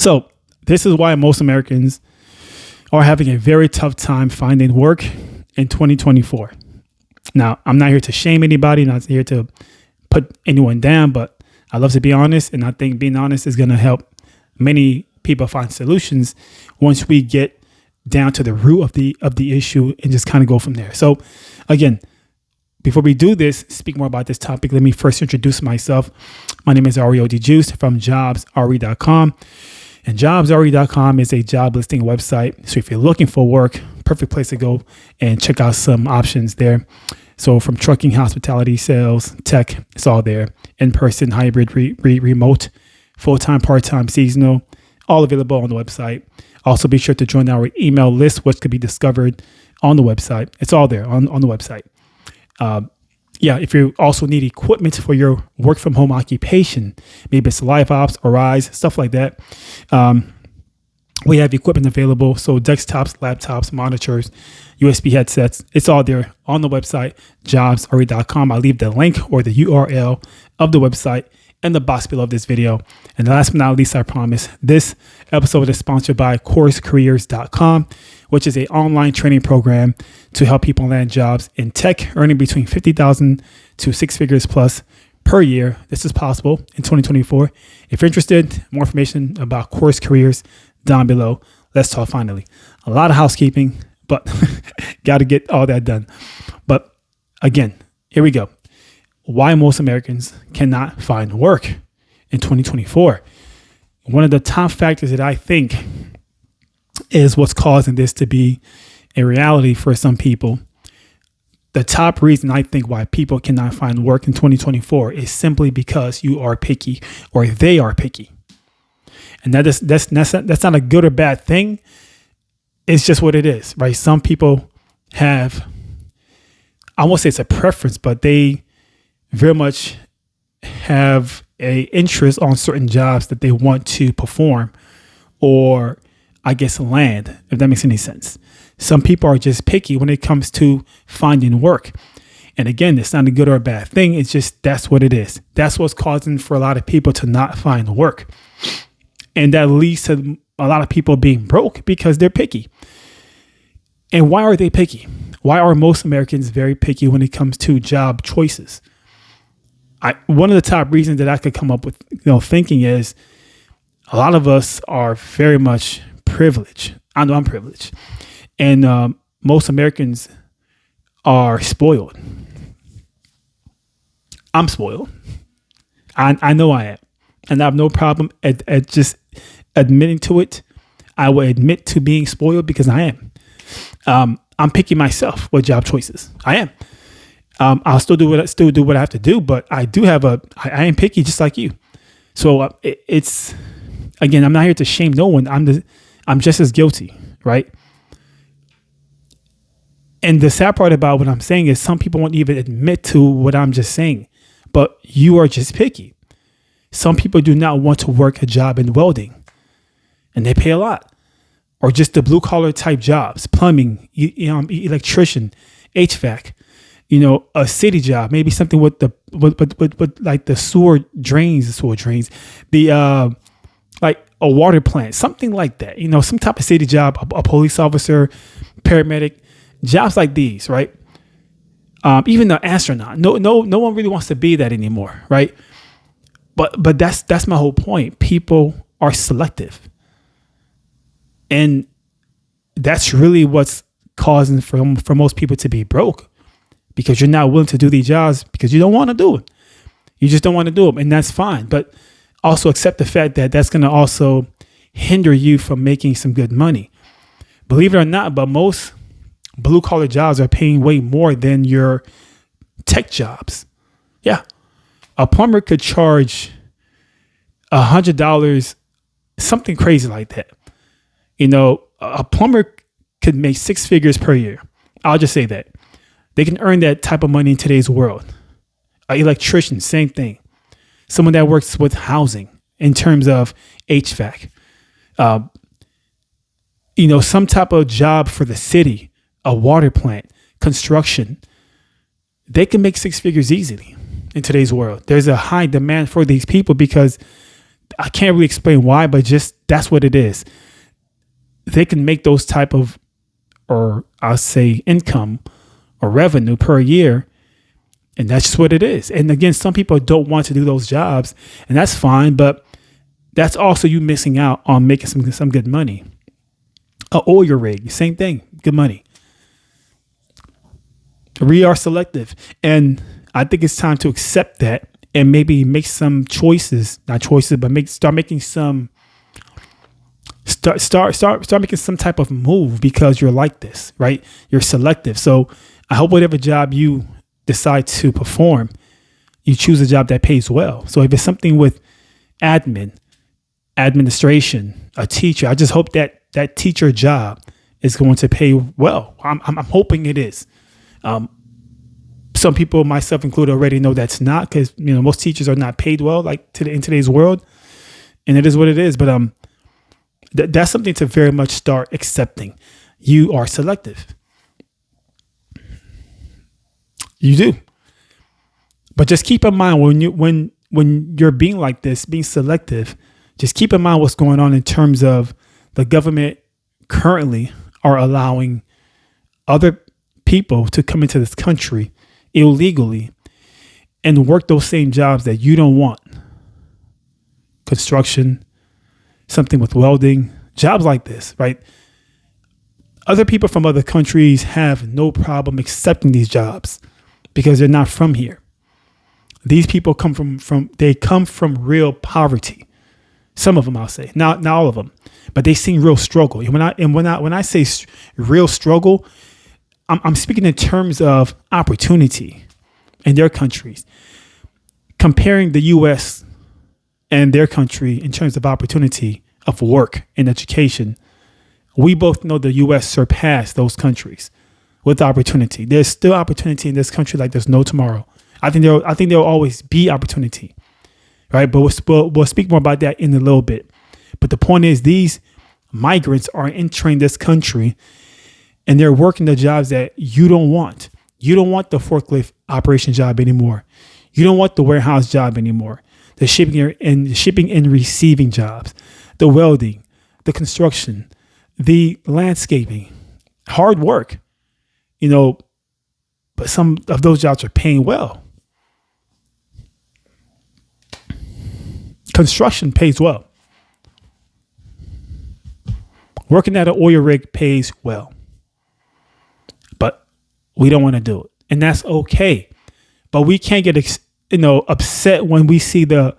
So this is why most Americans are having a very tough time finding work in 2024. Now, I'm not here to shame anybody, not here to put anyone down, but I love to be honest. And I think being honest is going to help many people find solutions once we get down to the root of the issue and just kind of go from there. So again, before we do this, speak more about this topic, let me first introduce myself. My name is Ario DeJuice from jobsre.com. And jobsre.com is a job listing website. So if you're looking for work, perfect place to go and check out some options there. So from trucking, hospitality, sales, tech, it's all there. In-person, hybrid, remote, full-time, part-time, seasonal, all available on the website. Also be sure to join our email list, which could be discovered on the website. It's all there on the website. If you also need equipment for your work from home occupation, maybe it's Live Ops or Rise, stuff like that. We have equipment available. So desktops, laptops, monitors, USB headsets, it's all there on the website, jobsre.com. I'll leave the link or the URL of the website in the box below this video. And last but not least, I promise, this episode is sponsored by CourseCareers.com, which is an online training program to help people land jobs in tech, earning between $50,000 to six figures plus per year. This is possible in 2024. If you're interested, more information about Course Careers down below. Let's talk finally. A lot of housekeeping, but got to get all that done. But again, here we go. Why most Americans cannot find work in 2024. One of the top factors that I think is what's causing this to be a reality for some people. The top reason I think why people cannot find work in 2024 is simply because you are picky or they are picky. And that's not a good or bad thing. It's just what it is, right? Some people have, I won't say it's a preference, but they very much have a interest on certain jobs that they want to perform or I guess land, if that makes any sense. Some people are just picky when it comes to finding work. And again, it's not a good or a bad thing. It's just, that's what it is. That's what's causing for a lot of people to not find work. And that leads to a lot of people being broke because they're picky. And why are they picky? Why are most Americans very picky when it comes to job choices? One of the top reasons that I could come up with, thinking is a lot of us are very much privileged. I know I'm privileged. And most Americans are spoiled. I'm spoiled. I know I am. And I have no problem at just admitting to it. I will admit to being spoiled because I am. I'm picking myself with job choices. I am. I'll still do what I have to do, but I am picky just like you. So it's, again, I'm not here to shame no one. I'm just as guilty, right? And the sad part about what I'm saying is some people won't even admit to what I'm just saying, but you are just picky. Some people do not want to work a job in welding and they pay a lot, or just the blue collar type jobs, plumbing, electrician, HVAC, a city job, maybe something with like the sewer drains, the like a water plant, something like that, some type of city job, a police officer, paramedic, jobs like these, right? Even the astronaut, no one really wants to be that anymore, right? But that's my whole point. People are selective, and that's really what's causing for most people to be broke, because you're not willing to do these jobs because you don't want to do it. You just don't want to do them, and that's fine. But also accept the fact that that's going to also hinder you from making some good money. Believe it or not, but most blue collar jobs are paying way more than your tech jobs. Yeah. A plumber could charge $100, something crazy like that. A plumber could make six figures per year. I'll just say that. They can earn that type of money in today's world. An electrician, same thing. Someone that works with housing in terms of HVAC. Some type of job for the city, a water plant, construction. They can make six figures easily in today's world. There's a high demand for these people because I can't really explain why, but just that's what it is. They can make those type of, or I'll say income or revenue per year. And that's just what it is. And again, some people don't want to do those jobs, and that's fine, but that's also you missing out on making some good money. A oil rig, same thing, good money. We are selective, and I think it's time to accept that and maybe make some choices, not choices, but start making some type of move, because you're like this, right? You're selective. So I hope whatever job you decide to perform, you choose a job that pays well. So if it's something with administration, a teacher, I just hope that that teacher job is going to pay well. I'm hoping it is. Some people, myself included, already know that's not, because most teachers are not paid well, like in today's world, and it is what it is. But that's something to very much start accepting. You are selective. You do. But just keep in mind when you're being like this, being selective, just keep in mind what's going on in terms of the government currently are allowing other people to come into this country illegally and work those same jobs that you don't want. Construction, something with welding, jobs like this, right? Other people from other countries have no problem accepting these jobs because they're not from here. These people come from real poverty. Some of them, I'll say, not all of them, but they see real struggle. And when I say real struggle, I'm speaking in terms of opportunity in their countries, comparing the U.S. and their country in terms of opportunity of work and education. We both know the U.S. surpassed those countries with opportunity. There's still opportunity in this country like there's no tomorrow. I think there'll always be opportunity, right? But we'll speak more about that in a little bit. But the point is, these migrants are entering this country and they're working the jobs that you don't want. You don't want the forklift operation job anymore. You don't want the warehouse job anymore. The shipping and receiving jobs, the welding, the construction, the landscaping, hard work, but some of those jobs are paying well. Construction pays well. Working at an oil rig pays well. But we don't want to do it. And that's okay. But we can't get upset when we see the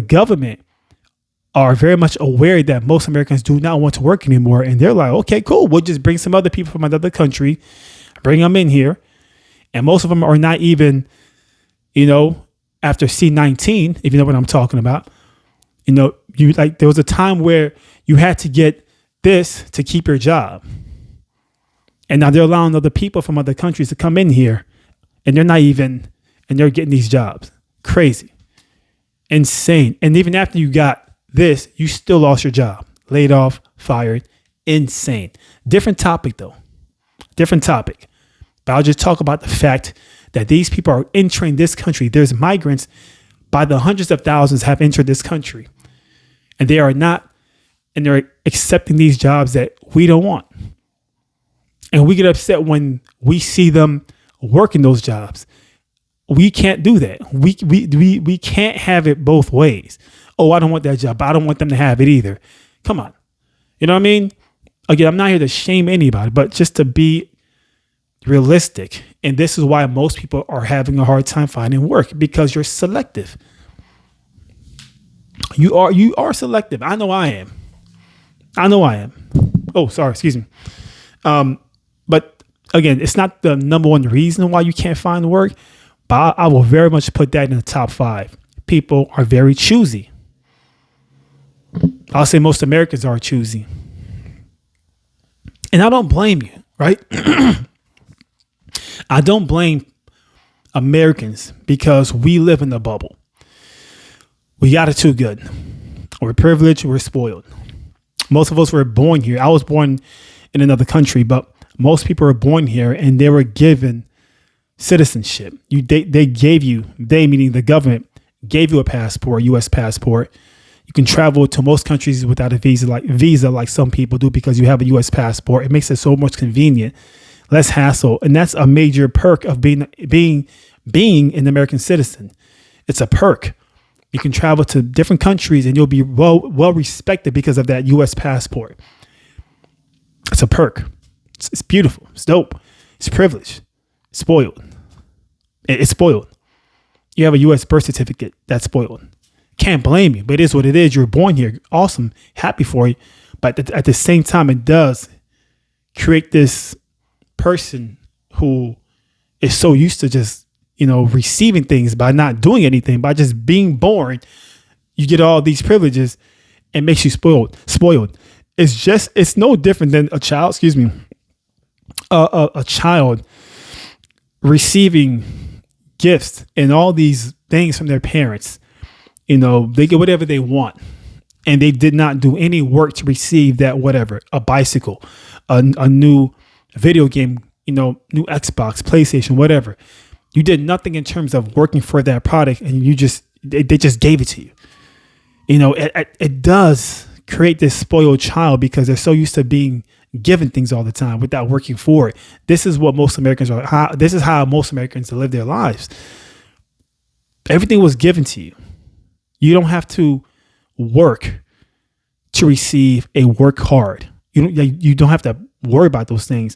government are very much aware that most Americans do not want to work anymore. And they're like, okay, cool. We'll just bring some other people from another country, bring them in here. And most of them are not even, after C-19, if you know what I'm talking about. There was a time where you had to get this to keep your job. And now they're allowing other people from other countries to come in here and they're getting these jobs. Crazy. Insane. And even after you got this, you still lost your job. Laid off, fired. Insane. Different topic though. Different topic. But I'll just talk about the fact that these people are entering this country. There's migrants by the hundreds of thousands have entered this country. And they're accepting these jobs that we don't want. And we get upset when we see them working those jobs. We can't do that. We can't have it both ways. Oh, I don't want that job, but I don't want them to have it either. Come on. You know what I mean? Again, I'm not here to shame anybody, but just to be realistic. And this is why most people are having a hard time finding work, because you're selective. You are selective. I know I am. Oh, sorry. Excuse me. But again, it's not the number one reason why you can't find work, but I will very much put that in the top 5. People are very choosy. I'll say most Americans are choosy. And I don't blame you, right? I don't blame Americans because we live in the bubble. We got it too good. We're privileged. We're spoiled. Most of us were born here. I was born in another country, but most people were born here and they were given citizenship. They gave you, they meaning the government, gave you a passport, U.S. passport. You can travel to most countries without a visa like some people do because you have a U.S. passport. It makes it so much convenient, less hassle, and that's a major perk of being an American citizen. It's a perk. You can travel to different countries and you'll be well respected because of that U.S. passport. It's a perk. It's beautiful. It's dope. It's privileged. Spoiled. It's spoiled. You have a U.S. birth certificate. That's spoiled. Can't blame you, but it is what it is. You're born here. Awesome. Happy for you. But at the same time, it does create this person who is so used to just, receiving things by not doing anything, by just being born. You get all these privileges and makes you spoiled. It's no different than a child, a child receiving gifts and all these things from their parents. They get whatever they want, and they did not do any work to receive that whatever, a bicycle, a new video game, new Xbox, PlayStation, whatever. You did nothing in terms of working for that product, and they just gave it to you. It does create this spoiled child because they're so used to being given things all the time without working for it. This is what most Americans are. This is how most Americans live their lives. Everything was given to you. You don't have to work to receive a work hard. You don't have to worry about those things.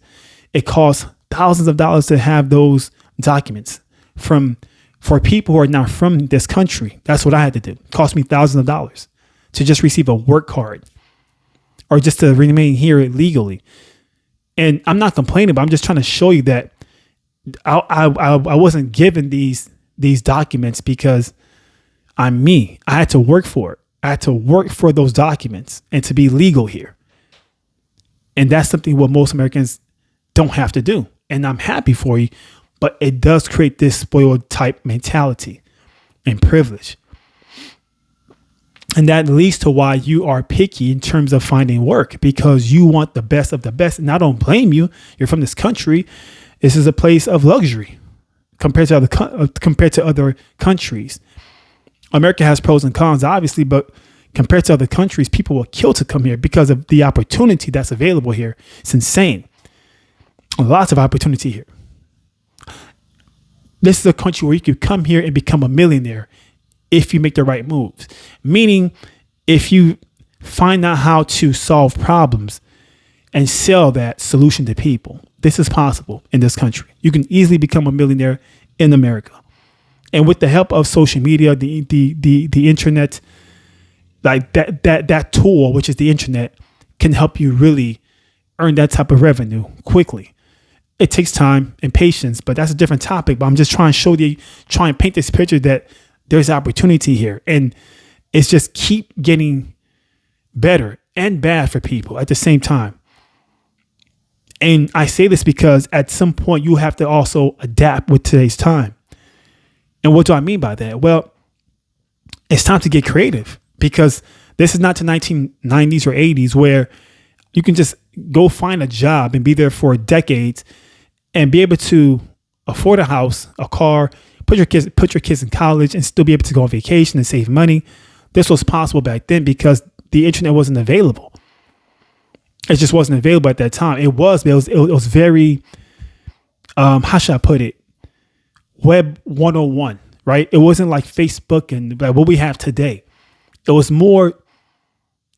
It costs thousands of dollars to have those documents for people who are not from this country. That's what I had to do. It cost me thousands of dollars to just receive a work card or just to remain here legally. And I'm not complaining, but I'm just trying to show you that I wasn't given these documents because I'm me. I had to work for it. I had to work for those documents and to be legal here. And that's something what most Americans don't have to do. And I'm happy for you, but it does create this spoiled type mentality and privilege. And that leads to why you are picky in terms of finding work, because you want the best of the best. And I don't blame you. You're from this country. This is a place of luxury compared to other countries. America has pros and cons, obviously, but compared to other countries, people will kill to come here because of the opportunity that's available here. It's insane. Lots of opportunity here. This is a country where you could come here and become a millionaire if you make the right moves. Meaning, if you find out how to solve problems and sell that solution to people, this is possible in this country. You can easily become a millionaire in America. And with the help of social media, the internet, like that tool, which is the internet, can help you really earn that type of revenue quickly. It takes time and patience, but that's a different topic. But I'm just trying to paint this picture that there's opportunity here, and it's just keep getting better and bad for people at the same time. And I say this because at some point you have to also adapt with today's time. And what do I mean by that? Well, it's time to get creative, because this is not the 1990s or 80s where you can just go find a job and be there for decades and be able to afford a house, a car, put your kids in college and still be able to go on vacation and save money. This was possible back then because the internet wasn't available. It just wasn't available at that time. It was very, how should I put it? Web 101, right? It wasn't like Facebook and like what we have today. It was more,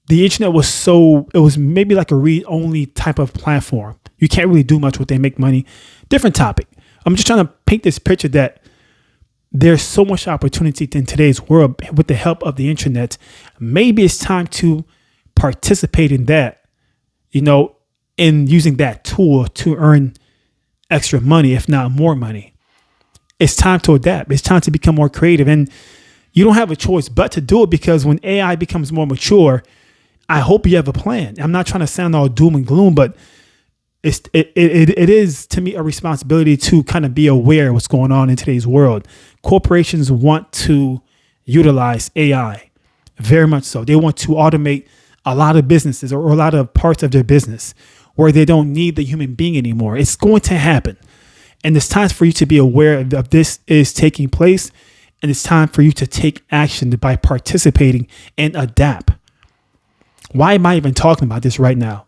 the internet it was maybe like a read-only type of platform. You can't really do much with it and make money. Different topic. I'm just trying to paint this picture that there's so much opportunity in today's world with the help of the internet. Maybe it's time to participate in that, in using that tool to earn extra money, if not more money. It's time to adapt. It's time to become more creative. And you don't have a choice but to do it, because when AI becomes more mature, I hope you have a plan. I'm not trying to sound all doom and gloom, but it is to me a responsibility to kind of be aware of what's going on in today's world. Corporations want to utilize AI very much so. They want to automate a lot of businesses or a lot of parts of their business where they don't need the human being anymore. It's going to happen. And it's time for you to be aware of this is taking place And it's time for you to take action by participating and adapt. Why am I even talking about this right now?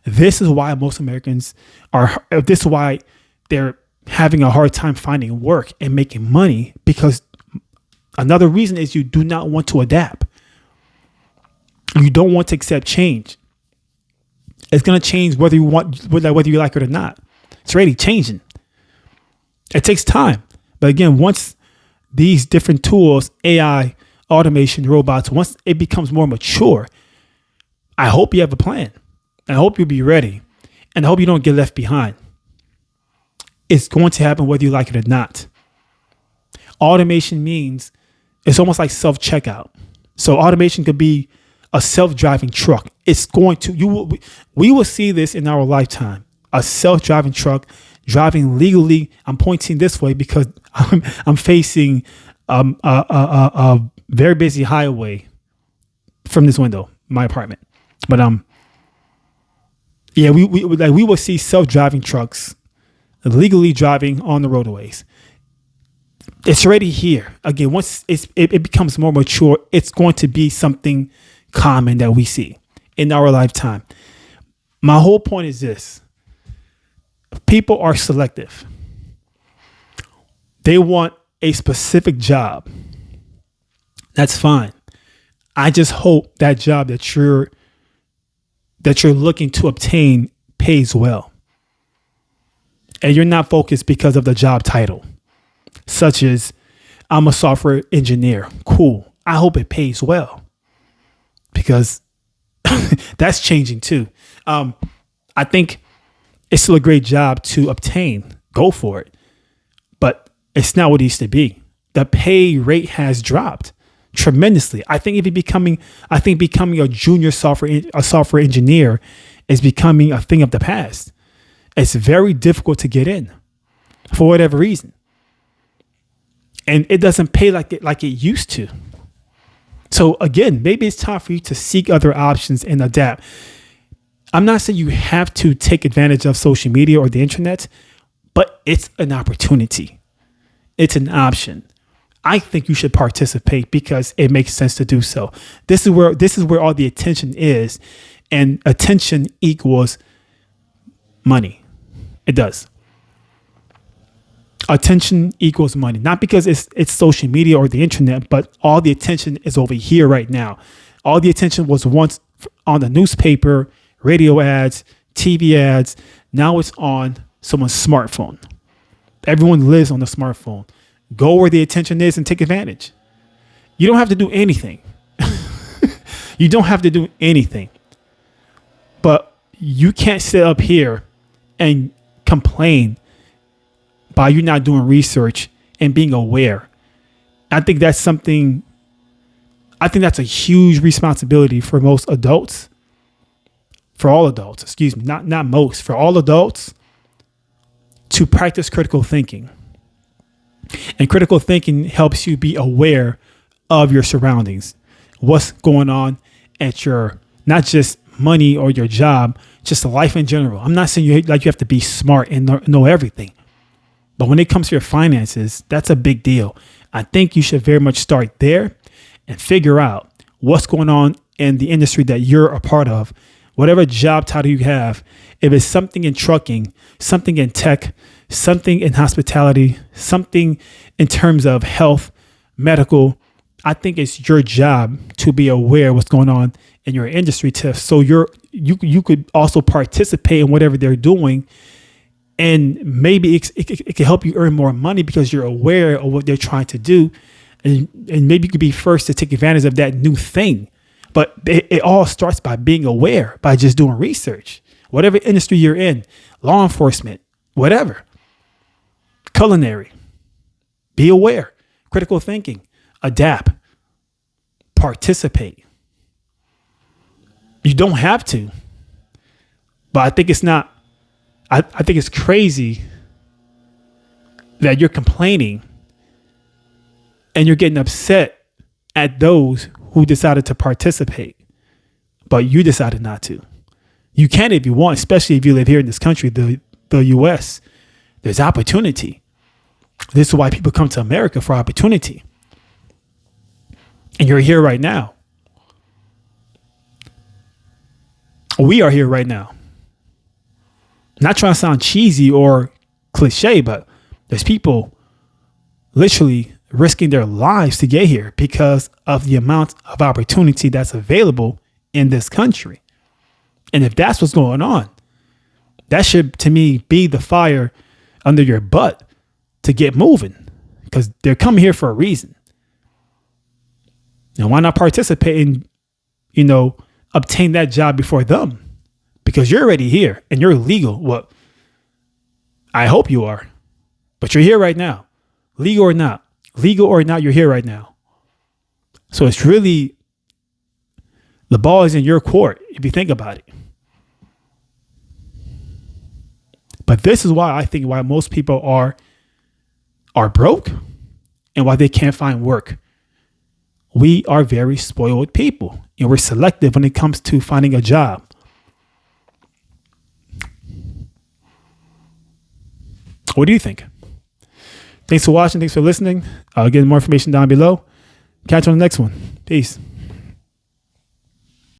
This is why most Americans this is why they're having a hard time finding work and making money, because another reason is you do not want to adapt. You don't want to accept change. It's going to change whether you like it or not. It's already changing. It takes time. But again, once these different tools, AI, automation, robots, once it becomes more mature, I hope you have a plan. I hope you'll be ready. And I hope you don't get left behind. It's going to happen whether you like it or not. Automation means it's almost like self-checkout. So automation could be a self-driving truck. It's going to, we will see this in our lifetime. A self-driving truck driving legally. I'm pointing this way because I'm facing a very busy highway from this window, my apartment. But we will see self-driving trucks legally driving on the roadways. It's already here. Again, once it becomes more mature, it's going to be something common that we see in our lifetime. My whole point is this. People are selective. They want a specific job. That's fine. I just hope that job that you're looking to obtain pays well. And you're not focused because of the job title, such as I'm a software engineer. Cool. I hope it pays well, because that's changing too. I think it's still a great job to obtain. Go for it. But it's not what it used to be. The pay rate has dropped tremendously. I think becoming a junior software engineer is becoming a thing of the past. It's very difficult to get in for whatever reason. And it doesn't pay like it used to. So again, maybe it's time for you to seek other options and adapt. I'm not saying you have to take advantage of social media or the internet, but it's an opportunity. It's an option. I think you should participate because it makes sense to do so. This is where all the attention is, and attention equals money. It does. Attention equals money, not because it's social media or the internet, but all the attention is over here right now. All the attention was once on the newspaper, radio ads, TV ads. Now it's on someone's smartphone. Everyone lives on the smartphone. Go where the attention is and take advantage. You don't have to do anything. You don't have to do anything. But you can't sit up here and complain by you not doing research and being aware. I think that's a huge responsibility for most adults. For all adults, excuse me, not most, for all adults, to practice critical thinking. And critical thinking helps you be aware of your surroundings, what's going on at your, not just money or your job, just life in general. I'm not saying you have to be smart and know everything. But when it comes to your finances, that's a big deal. I think you should very much start there and figure out what's going on in the industry that you're a part of. Whatever job title you have, if it's something in trucking, something in tech, something in hospitality, something in terms of health, medical, I think it's your job to be aware of what's going on in your industry so you could also participate in whatever they're doing. And maybe it can help you earn more money because you're aware of what they're trying to do. And maybe you could be first to take advantage of that new thing. But it all starts by being aware, by just doing research. Whatever industry you're in, law enforcement, whatever, culinary, be aware, critical thinking, adapt, participate. You don't have to, but I think I think it's crazy that you're complaining and you're getting upset at those who decided to participate, but you decided not to. You can if you want, especially if you live here in this country, the U.S. There's opportunity. This is why people come to America, for opportunity. And you're here right now. We are here right now. Not trying to sound cheesy or cliche, but there's people literally risking their lives to get here because of the amount of opportunity that's available in this country. And if that's what's going on, that should, to me, be the fire under your butt to get moving, because they're coming here for a reason. And why not participate and, obtain that job before them? Because you're already here and you're legal. Well, I hope you are, but you're here right now. Legal or not, you're here right now. So it's really, the ball is in your court if you think about it. But this is why most people are broke and why they can't find work. We are very spoiled people, and we're selective when it comes to finding a job. What do you think? Thanks for watching. Thanks for listening. I'll get more information down below. Catch you on the next one. Peace.